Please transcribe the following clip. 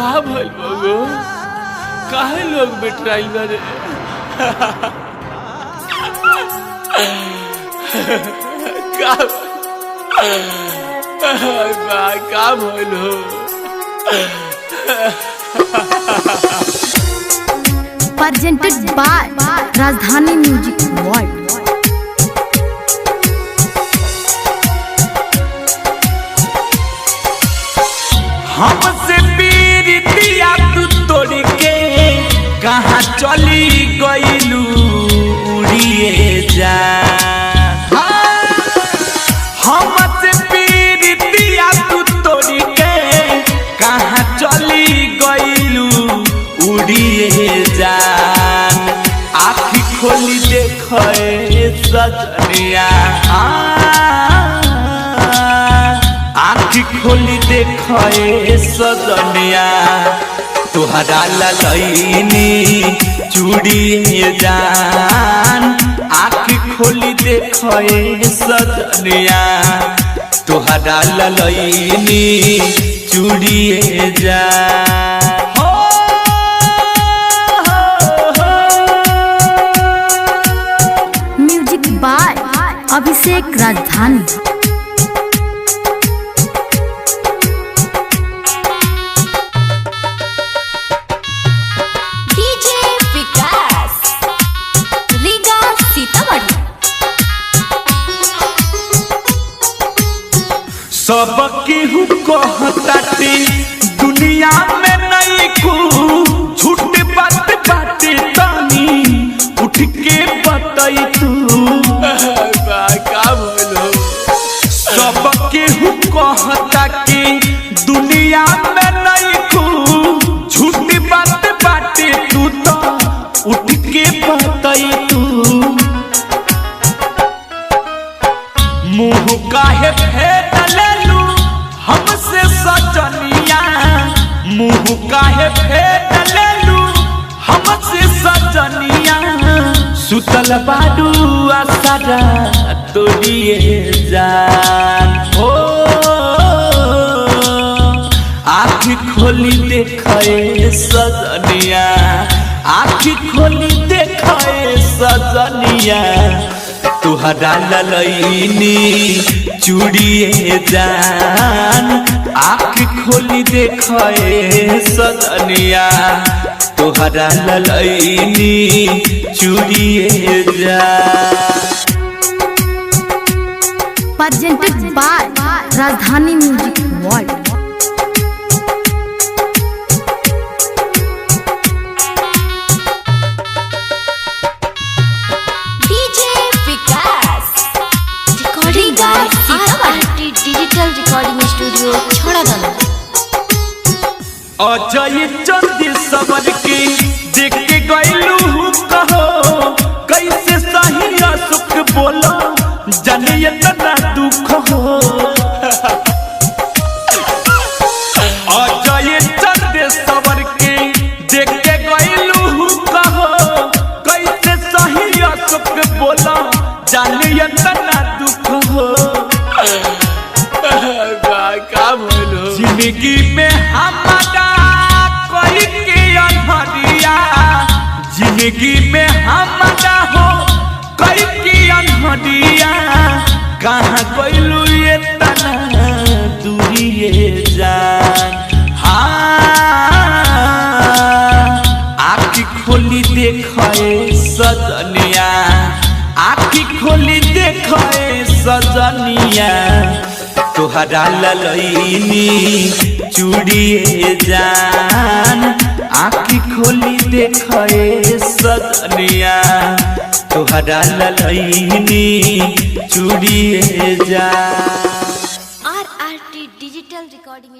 का भइल बगो काहे लोग बेटराइल बारे का भइल हो presented by Rajdhani music world. हमसे पीरितिया तू तोड़ के कहाँ चली गईलू उड़िए जा। हमसे पीरितिया तू तोड़ के कहाँ चली गईलू उड़िए जान। आँखी खोली देखे सजनिया आँखी खोली देखे सजनिया तुहरा ललैनी चूड़िए जान। आँखी खोली देखे सजनिया तुहरा ललैनी चूड़िए जान। म्यूजिक बाय अभिषेक राजधानी। सब केहू कहताटे दुनिया में नहीं को झूठ बात बाटे तानी उठ के बताई तू का बोलो। सब केहू कहता कि दुनिया में नहीं को झूठ बात बाटे तू तो उठ के बताई तू। मुँह काहे फेर हमसे सजनिया मुँह काहे फेर लेलू हमसे सजनिया। सुतल बाडू आसरा तोड़िए जान हो। आँखी खोली देखे सजनिया आँखी खोली देखे सजनिया तुहरा ललैनी चूड़िए जान। आँखी खोली देखे सजनिया तुहरा ललैनी चूड़िए जान। presented by Rajdhani music world. Digital recording studio छोड़ादाना। अजय चंदी सबर के देख के गईलू कहो कैसे सही सुख बोलो जानिए तना दुख हो। अजय चंदी सबर के देख के गईलू कहो कैसे सही सुख बोलो जानिए तना दुख हो। जिंदगी में हमारा कोई के अनहरिया जिंदगी में हमारा हो कोई के अनहरिया कहाँ गइलू ये तना दूरिए जान। आँखी खोली देखे सजनिया आँखी खोली देखे सजनिया तुहरा ललैनी चूड़िए जान। आँखी खोली देखे सजनिया तुहरा ललैनी चूड़िए जान। RRT digital recording